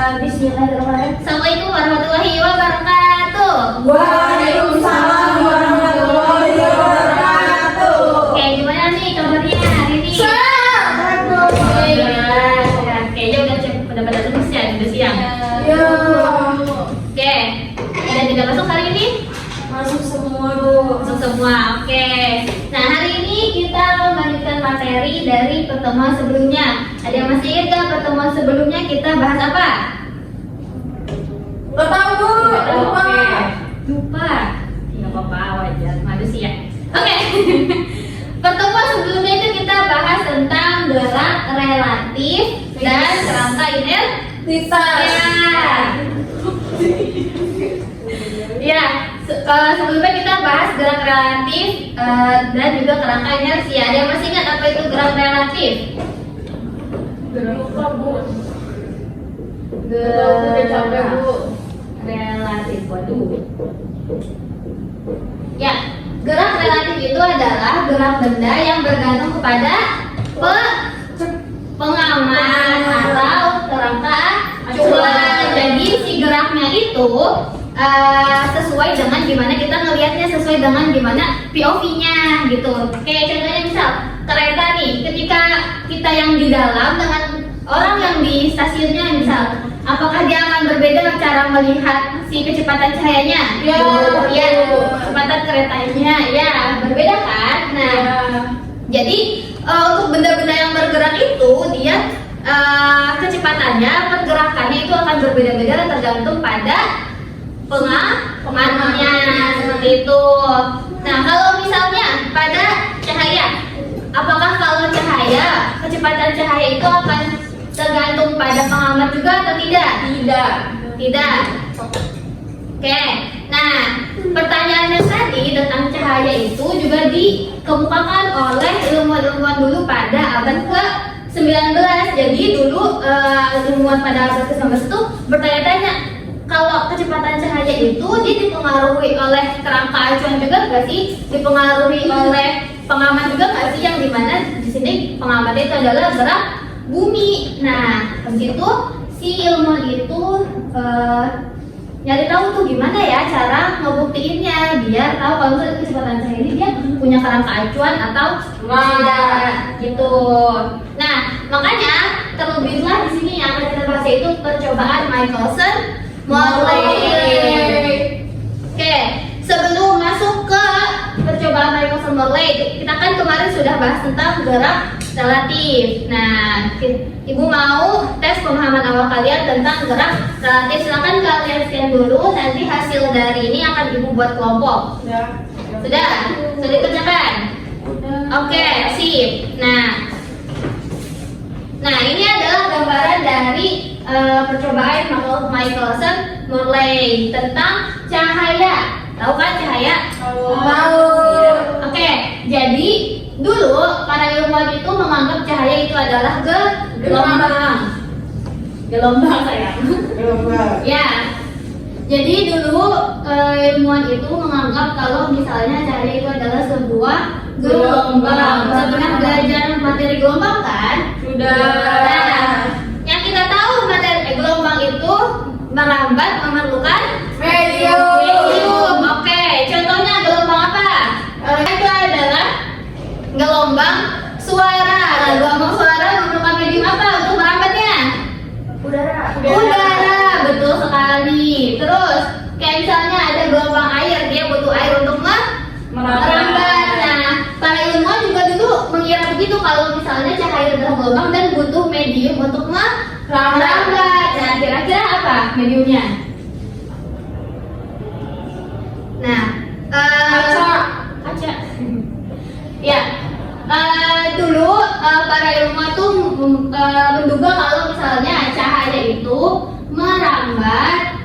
Bismillahirrahmanirrahim. Assalamualaikum warahmatullahi wabarakatuh. Waalaikumsalam warahmatullahi wabarakatuh. Oke, gimana nih kabarnya hari ini? Kayaknya udah pada lulus ya, udah siang. Ya, Oke, ada tidak masuk hari ini? masuk semua Bu. Masuk semua. Oke. Nah, hari ini kita melanjutkan materi dari pertemuan sebelumnya. Ada yang masih ingat gak pertemuan sebelumnya kita bahas apa? Gak tahu Bu, lupa. Oke. Lupa. Nggak apa-apa, wajar manusia. Oke. Pertemuan sebelumnya itu kita bahas tentang gerak relatif dan kerangka inersial. Ya, sebelumnya kita bahas gerak relatif dan juga kerangka inersia. Ada yang masih ingat apa itu gerak relatif? Lupa Bu. Gerak capek Bu. relatif, waduh. Ya, gerak relatif itu adalah gerak benda yang bergantung kepada pengaman atau kerangka acuan. Jadi si geraknya itu sesuai dengan gimana kita ngelihatnya, sesuai dengan gimana POV-nya gitu. Kayak contohnya misal kereta nih, ketika kita yang di dalam dengan orang yang di stasiunnya misal, apakah dia akan berbeda cara melihat si kecepatan cahayanya? Ya, ya, kecepatan keretanya ya berbeda kan? Nah, jadi untuk benda-benda yang bergerak itu dia kecepatannya, pergerakannya itu akan berbeda-beda tergantung pada pengamannya seperti itu. Nah, kalau misalnya pada cahaya, apakah kalau cahaya, kecepatan cahaya itu akan tergantung pada pengamat juga atau tidak? Tidak. Oke. Nah, pertanyaannya tadi tentang cahaya itu juga dikemukakan oleh ilmuwan-ilmuwan dulu pada abad ke-19. Jadi dulu ilmuwan pada abad ke-19 itu bertanya-tanya, kalau kecepatan cahaya itu dia dipengaruhi oleh kerangka acuan juga nggak sih? Dipengaruhi oleh pengamat juga nggak sih? Yang dimana di sini pengamat itu adalah gerak bumi. Nah, habis itu si ilmuwan itu nyari tahu tuh gimana ya cara ngebuktiinnya biar tahu kalau misalnya kecepatan cahaya ini dia punya kerangka acuan atau tidak gitu. Nah, makanya terlebihlah di sini yang akan kita bahas itu percobaan Michelson-Morley. Oke, sebelum masuk ke percobaan Michelson-Morley, kita kan kemarin sudah bahas tentang gerak relatif. Nah, Ibu mau tes pemahaman awal kalian tentang gerak relatif. Silakan kalian scan dulu, nanti hasil dari ini akan Ibu buat kelompok. Ya. Sudah dikerjakan? Oke, sip. Nah, ini adalah gambaran dari percobaan Michelson-Morley tentang cahaya. Tahu kan cahaya? Tahu. Oke, jadi dulu para ilmuwan itu menganggap cahaya itu adalah gelombang sayang. Ya. Jadi dulu ilmuwan itu menganggap kalau misalnya cahaya itu adalah sebuah gelombang. Sebenarnya belajar materi gelombang kan? Sudah. Nah, yang kita tahu materi gelombang itu merambat memerlukan medium. Oke, contohnya gelombang apa? Itu adalah gelombang suara. Nah, gelombang suara memerlukan medium apa untuk merambatnya? Udara, betul sekali. Terus, kayak misalnya ada gelombang air, dia butuh air untuk merambat. Nah, para ilmuwan juga dulu mengira begitu kalau misalnya cahaya adalah gelombang dan butuh medium untuk merambat. Nah, kira-kira apa mediumnya? Nah, kaca. Ya, dulu para ilmuwan tuh menduga kalau misalnya cahaya itu merambat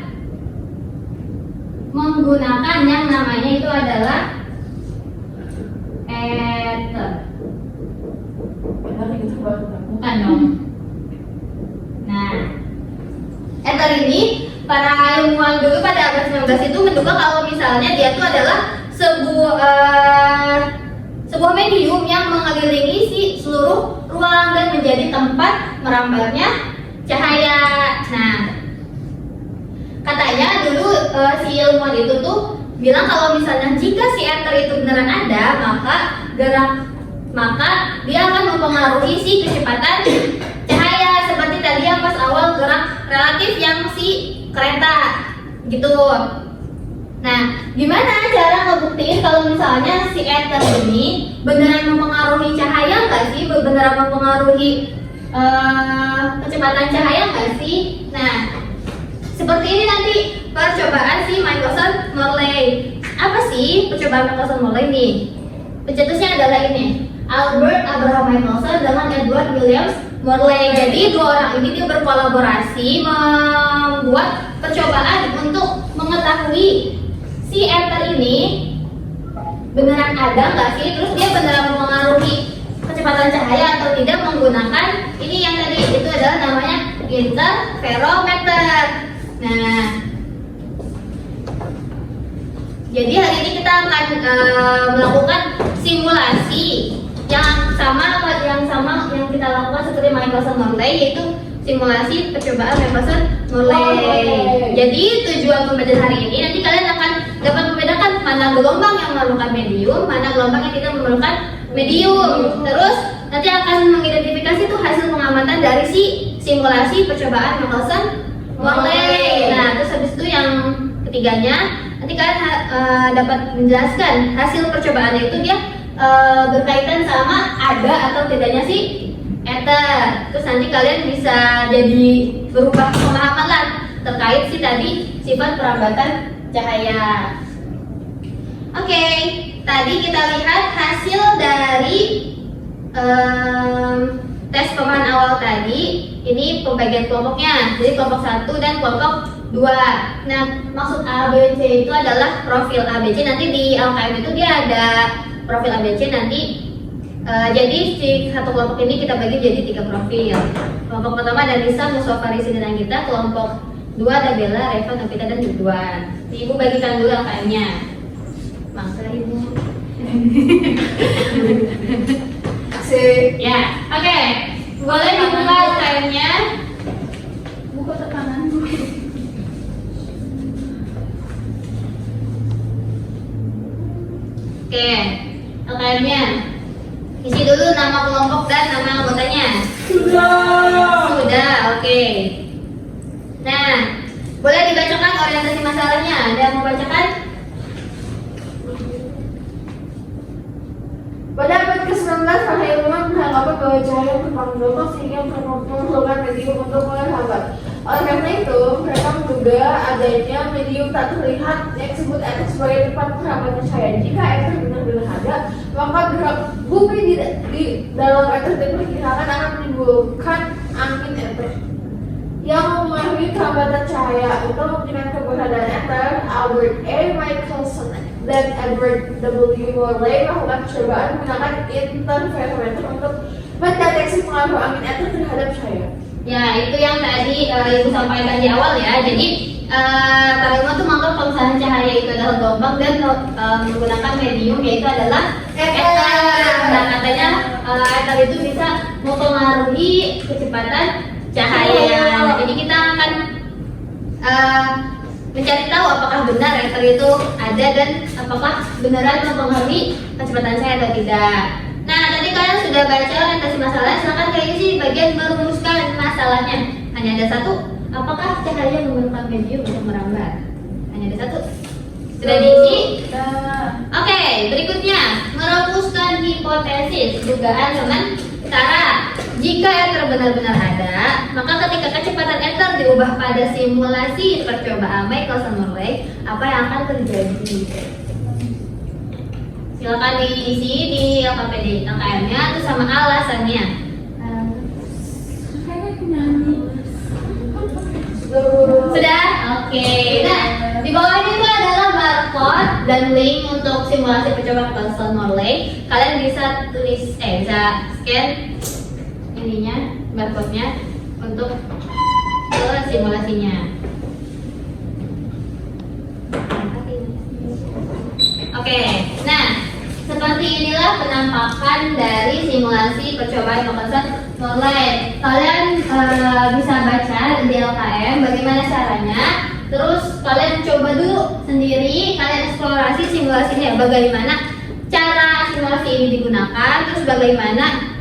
menggunakan yang namanya itu adalah ether. Bukan dong. Nah, ether ini para ilmuwan dulu pada abad 19 itu menduga kalau misalnya dia itu adalah sebuah medium yang mengelilingi seluruh ruang dan menjadi tempat merambatnya cahaya. Nah, bilang kalau misalnya jika si ether itu beneran ada, maka dia akan mempengaruhi si kecepatan cahaya seperti tadi yang pas awal gerak relatif yang si kereta gitu. Nah, gimana cara ngebuktiin kalau misalnya si ether ini beneran mempengaruhi cahaya nggak sih? Beneran mempengaruhi kecepatan cahaya nggak sih? Nah, seperti ini nanti percobaan si Michelson-Morley. Apa sih percobaan Michelson-Morley nih? Pencetusnya adalah ini, Albert Abraham Michelson dengan Edward Williams Morley. Jadi dua orang ini dia berkolaborasi membuat percobaan untuk mengetahui si ether ini beneran ada nggak sih, terus dia beneran mempengaruhi kecepatan cahaya atau tidak menggunakan ini yang tadi itu adalah namanya interferometer. Nah, jadi hari ini kita akan melakukan simulasi yang sama yang kita lakukan seperti Michelson-Morley, yaitu simulasi percobaan Michelson-Morley. Jadi tujuan pembelajaran hari ini nanti kalian akan dapat membedakan mana gelombang yang memerlukan medium, mana gelombang yang tidak memerlukan medium. Terus nanti akan mengidentifikasi tuh hasil pengamatan dari si simulasi percobaan Michelson-Morley. Nah, terus habis itu yang ketiganya nanti kalian dapat menjelaskan hasil percobaannya itu dia berkaitan sama ada atau tidaknya si ether. Terus nanti kalian bisa jadi berubah pemahaman lah terkait si tadi sifat perambatan cahaya. Oke, tadi kita lihat hasil dari tes pemahaman awal tadi. Ini pembagian kelompoknya, jadi kelompok 1 dan kelompok 2. Nah, maksud ABC itu adalah profil ABC. Nanti di LKM itu dia ada profil ABC nanti. Jadi si satu kelompok ini kita bagi jadi 3 profil. Kelompok pertama ada Lisa, Mustafa, Rizky, dan kita. Kelompok 2 ada Bella, Reva, Novita, dan Ridwan. Ibu bagikan dulu LKM-nya. Mangsa ibu. Ya, oke. Boleh dibuka LKM-nya. Buka tekanan. Oke, LKM-nya. Isi dulu nama kelompok dan nama anggotanya. Sudah, oke. Nah, boleh dibacakan orientasi masalahnya. Ada yang mau bacakan? Pada abad ke-19, para ilmuwan beranggapan bahwa cahaya berkembang gelombang sehingga memerlukan medium untuk menghambat. Oleh karena itu, mereka menduga adanya medium tak terlihat yang disebut ether sebagai tempat penghambatan cahaya. Jika ether benar-benar ada, maka gerak bumi di dalam ether diperkirakan akan menimbulkan angin ether yang memenuhi kehambatan cahaya. Untuk membuktikan keberadaan ether, Albert A. Michelson dan Edward W. Morley melakukan percobaan menggunakan interferometer untuk mendeteksi pengaruh angin ether terhadap cahaya. Ya, itu yang tadi Ibu sampaikan di awal ya. Jadi para ilmuwan tuh menganggap kalau misalnya cahaya itu adalah gelombang dan menggunakan medium yaitu adalah ether. Nah, katanya ether itu bisa mempengaruhi kecepatan cahaya. Jadi kita akan mencari tahu apakah benar ether itu ada dan apakah beneran mempengaruhi kecepatan cahaya atau tidak. Nah, tadi kalian sudah baca orientasi masalah, silakan kalian isi bagian merumuskan masalahnya. Hanya ada satu, apakah cahaya memerlukan medium untuk merambat? Hanya ada satu. Sudah diisi? Oke, berikutnya merumuskan hipotesis dugaan sementara. Jika ether benar-benar ada, maka ketika kecepatan ether diubah pada simulasi percobaan Michelson-Morley, apa yang akan terjadi? Silakan diisi di LKM-nya itu sama alasannya. Sudah? Oke. Nah, di bawah ini itu adalah barcode dan link untuk simulasi percobaan Michelson-Morley. Kalian bisa bisa scan ininya, barcode-nya untuk simulasinya. Oke, nah seperti inilah penampakan dari simulasi percobaan Michelson-Morley. Kalian bisa baca di LKM bagaimana caranya terus kalian coba dulu sendiri, kalian eksplorasi simulasinya bagaimana cara simulasi ini digunakan, terus bagaimana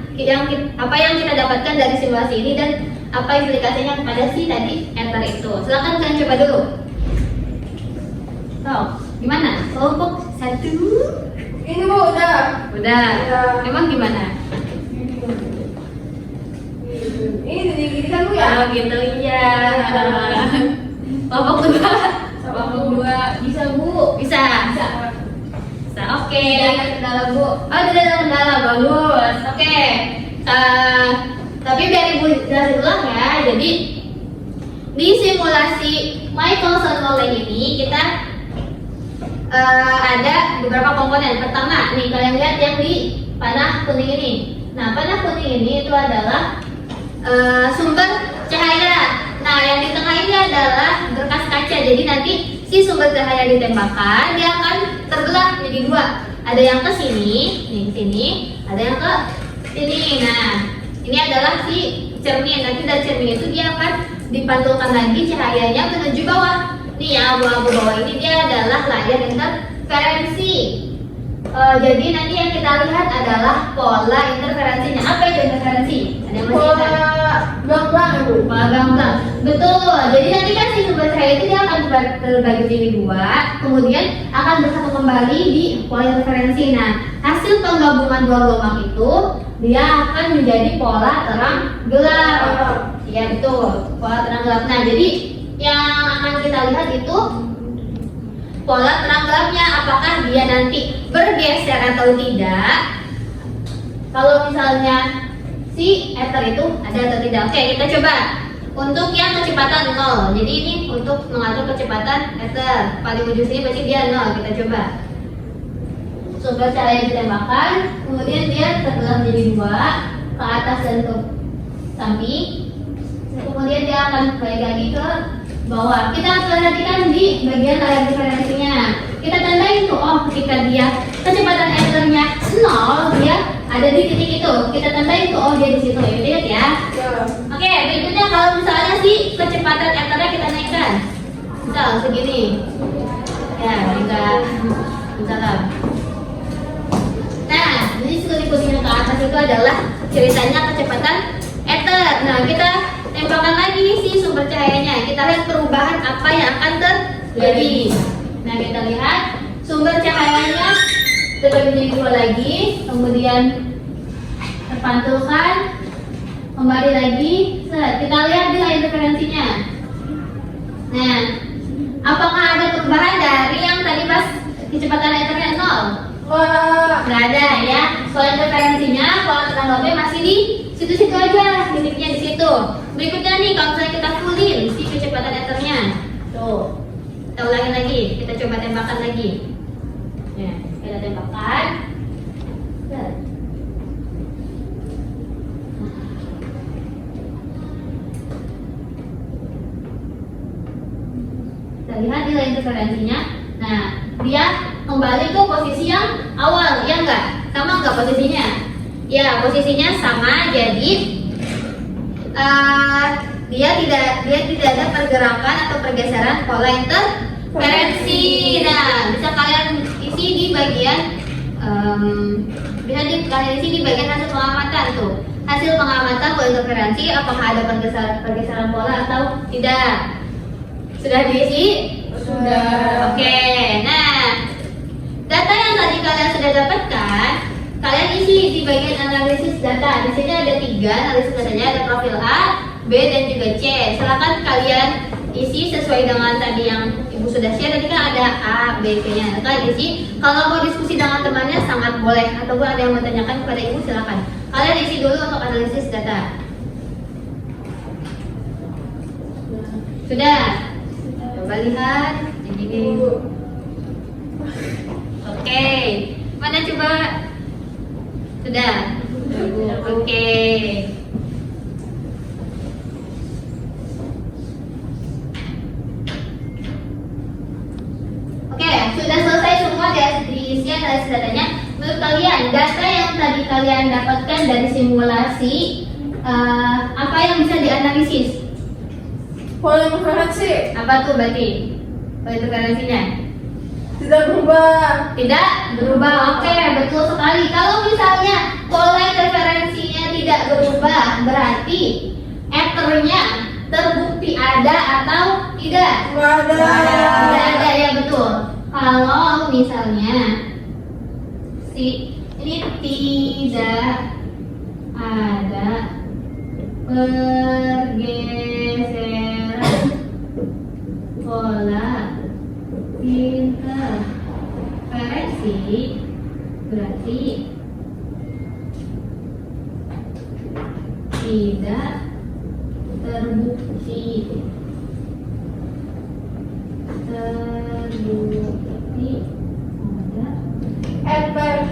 apa yang kita dapatkan dari simulasi ini dan apa implikasinya kepada si tadi ether itu. Silakan kalian coba dulu. So, gimana? Kelompok 1. Ini Bu udah. Udah. Emang gimana? Ini gini kan Bu ya? Oh gitu iya. Kelompok 2. Bisa Bu. Bisa. Bisa. Bisa. Oke. Tidak ada kendala Bu. Oh, tidak ada kendala, bagus. Oke. Tapi biar Ibu jelasin ulang ya. Jadi di simulasi Michelson Morley ini kita ada beberapa komponen. Pertama, nih kalian lihat yang di panah kuning ini. Nah, panah kuning ini itu adalah sumber cahaya. Nah, yang di tengah ini adalah berkas kaca. Jadi nanti si sumber cahaya ditembakkan, dia akan terbelah menjadi 2. Ada yang ke sini, nih ke sini, ada yang ke sini. Nah, ini adalah si cermin. Nanti dari cermin itu dia akan dipantulkan lagi cahayanya menuju bawah. Nih yang abu-abu bawah ini dia adalah layar interferensi. Jadi nanti yang kita lihat adalah pola interferensinya. Apa itu interferensi? Ada yang masih ingat? Gamblang Bu. Pola gamblang. Betul. Jadi nanti kan si sumber cahaya itu dia akan terbagi menjadi 2, kemudian akan bersatu kembali di pola interferensi. Nah, hasil penggabungan 2 gelombang itu dia akan menjadi pola terang gelap. Iya betul. Pola terang gelap. Nah, jadi yang akan kita lihat itu pola terang gelapnya, apakah dia nanti bergeser atau tidak. Kalau misalnya si ether itu ada atau tidak. Oke, kita coba untuk yang kecepatan 0. Jadi ini untuk mengatur kecepatan ether. Paling ujung sini pasti dia 0. Kita coba. Sumber cahaya ditembakkan, kemudian dia terbelah menjadi 2, ke atas dan ke samping. Kemudian dia akan balik lagi ke bawah. Kita perhatikan di bagian layar diferensinya. Kita tandain tuh, oh ketika dia kecepatan ethernya 0, dia ada di titik itu. Kita tandain tuh, oh dia di situ. Lihat ya. Oke, berikutnya kalau misalnya si kecepatan ethernya kita naikkan, misal segini, ya misalkan. Nah, jadi kuning-kuningnya ke atas itu adalah ceritanya kecepatan ether. Nah, kita tembakan lagi si sumber cahayanya. Kita lihat perubahan apa yang akan terjadi. Nah, kita lihat sumber cahayanya terbagi menjadi 2 lagi, kemudian terpantulkan, kembali lagi. Kita lihat di layar interferensinya. Nah, apakah ada perubahan dari yang tadi pas kecepatan ethernya 0? Nggak ada ya. Soal interferensinya, pola terang gelapnya masih di situ-situ aja, titiknya di situ. Berikutnya nih, kalau misalnya kita fullin si kecepatan ethernya, tuh, kita ulangi lagi, kita coba tembakan lagi. Ya, kita tembakan. Kita lihat nilai interferensinya. Nah, dia kembali ke posisi yang awal, ya enggak? Sama enggak posisinya? Ya, posisinya sama. Jadi dia tidak ada pergerakan atau pergeseran pola interferensi. Nah, bisa kalian isi di bagian kalian isi di bagian hasil pengamatan tuh. Hasil pengamatan pola interferensi, apakah ada pergeseran pola atau tidak? Sudah diisi? Sudah. Oke. Nah, data yang tadi kalian sudah dapatkan, kalian isi di bagian analisis data. Di sini ada 3 analisis datanya, ada profil A, B, dan juga C. Silakan kalian isi sesuai dengan tadi yang Ibu sudah share. Tadi kan ada A, B, C-nya. Kalian isi. Kalau mau diskusi dengan temannya sangat boleh. Ataupun ada yang mau tanyakan kepada Ibu, silakan. Kalian isi dulu untuk analisis data. Sudah? Coba lihat. Ini. Oke. Mana coba? Sudah? Oke. Oke, sudah selesai semua diisi analisis datanya. Menurut kalian, data yang tadi kalian dapatkan dari simulasi, apa yang bisa dianalisis? Pola interferensi Apa tuh berarti? Pola interferensinya? tidak berubah. Tidak berubah. Oke, betul sekali. Kalau misalnya pola interferensinya tidak berubah, berarti ethernya terbukti ada atau tidak? Nggak ada. Tidak ada, ya betul. Kalau misalnya ini tidak ada pergeseran pola interferensi, berarti tidak terbukti ada. Ether.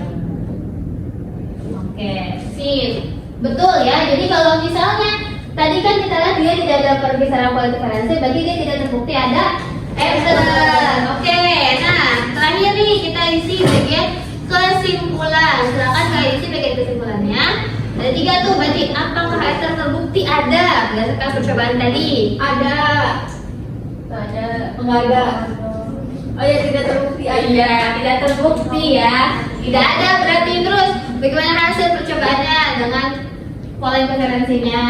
Oke, sip. Betul ya. Jadi kalau misalnya tadi kan kita lihat dia tidak ada pergeseran pola interferensi, berarti dia tidak terbukti ada ether. Oke, nah terakhir nih kita isi bagian kesimpulan. Silakan kalian isi bagian kesimpulannya. Ada 3 tuh, berarti apakah ether terbukti ada berdasarkan percobaan tadi? Ada. Ada. Nggak ada. Oh ya, tidak terbukti. Iya, tidak terbukti ya. Tidak ada berarti. Terus bagaimana hasil percobaannya dengan pola interferensinya?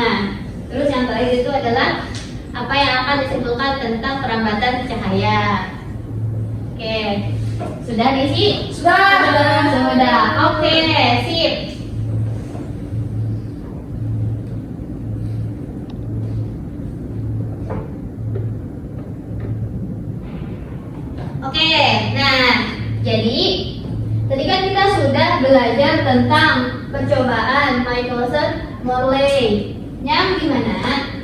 Terus yang terakhir itu adalah apa yang akan disimpulkan tentang perambatan cahaya. Oke, sudah diisi? Sudah. Oke, sip. Oke, nah jadi tadi kan kita sudah belajar tentang percobaan Michelson-Morley yang dimana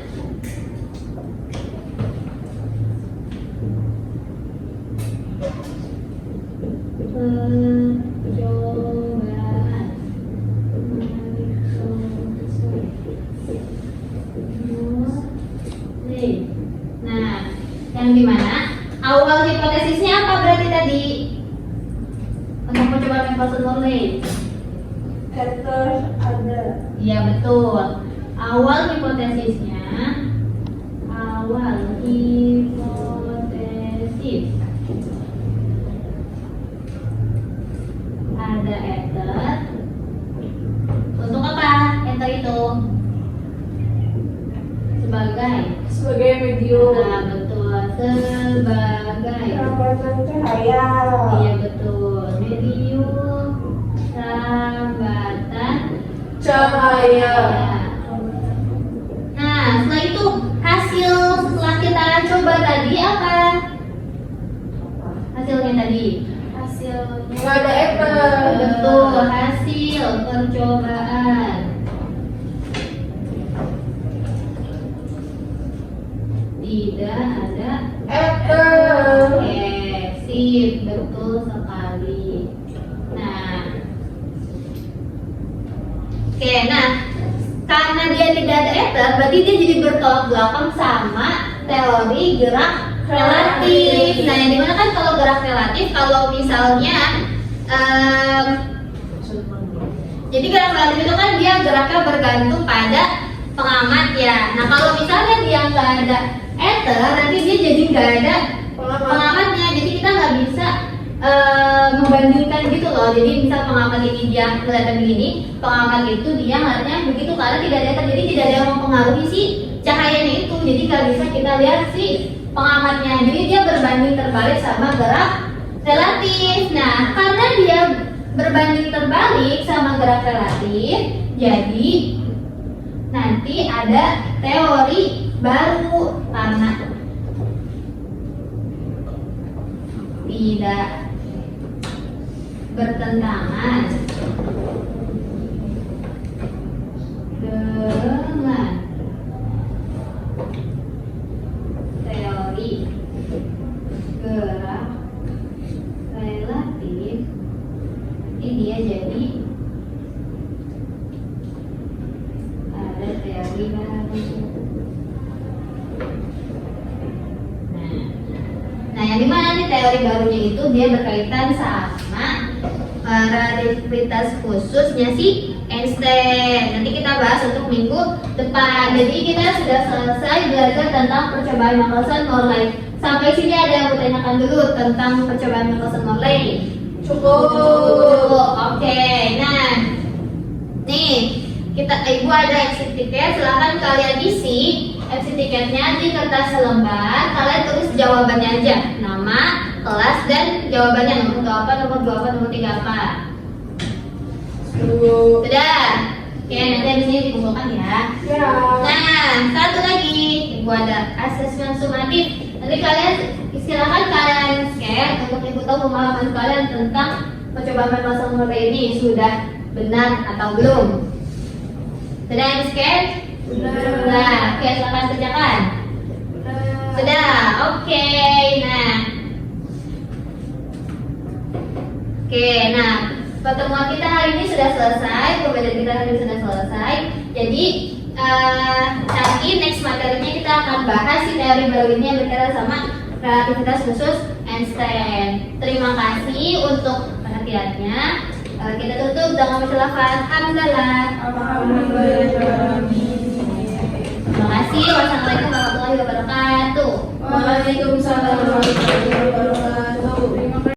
percobaan Michelson-Morley. Nah, yang dimana awal hipotesisnya apa berarti tadi untuk percobaan Michelson-Morley? Ether ada. Iya betul. Awal hipotesisnya, ada ether. Untuk apa ether itu? Sebagai medium. Nah betul, sebagai Perambatan cahaya. iya betul, medium rambatan Cahaya. Nah, setelah itu hasil setelah kita coba tadi apa? Hasilnya tadi? Nggak ada ether. Betul, hasil percobaan. Tidak ada Ether. Oke, sip, betul sekali. Nah, karena dia tidak ada ether, berarti dia jadi bertolak belakang sama teori gerak relatif. Nah, yang dimana kan kalau gerak relatif, kalau misalnya jadi gerak relatif itu kan dia geraknya bergantung pada pengamat ya. Nah, kalau misalnya dia nggak ada ether, nanti dia jadi nggak ada pengamatnya. Jadi kita nggak bisa membandingkan gitu loh. Jadi misal pengamat ini dia kelihatan begini, pengamat itu dia ngeliatnya begitu karena tidak ada ether. Jadi tidak ada yang mempengaruhi si cahayanya itu. Jadi nggak bisa kita lihat si pengamatnya. Jadi dia berbanding terbalik sama gerak relatif. Nah, karena dia berbanding terbalik sama gerak relatif, jadi nanti ada teori baru karena tidak bertentangan dengan teori gerak relatif. Ini dia jadi ada teori baru. Nah, yang dimana nih teori barunya itu dia berkaitan sama relativitas khususnya si Einstein. Nanti kita bahas untuk minggu depan. Jadi kita sudah selesai belajar tentang percobaan Michelson Morley. Sampai sini ada yang mau tanyakan dulu tentang percobaan Michelson Morley? Cukup. Oke, nah, nih ibu ada exit ticket. Silahkan kalian isi exit ticketnya di kertas selembar. Kalian tulis jawabannya aja, nama, kelas, dan jawabannya nomor berapa, nomor 2 apa, nomor 3 apa. Sudah. Oke, nanti habis ini dikumpulkan ya. Ya. Nah, satu lagi, ibu ada asesmen sumatif. Nanti kalian silakan kalian share untuk ibu tahu pemahaman kalian tentang percobaan Michelson Morley ini sudah benar atau belum. Sudah yang share? Sudah. Oke, silakan kerjakan. Sudah. Oke. Nah, pertemuan kita hari ini sudah selesai. Pembelajaran kita hari ini sudah selesai. Jadi nanti next materinya kita akan bahas si teori baru ini yang berkaitan sama relativitas khusus Einstein. Terima kasih untuk perhatiannya. Kita tutup dengan membaca Alhamdulillah. Terima kasih. Wassalamualaikum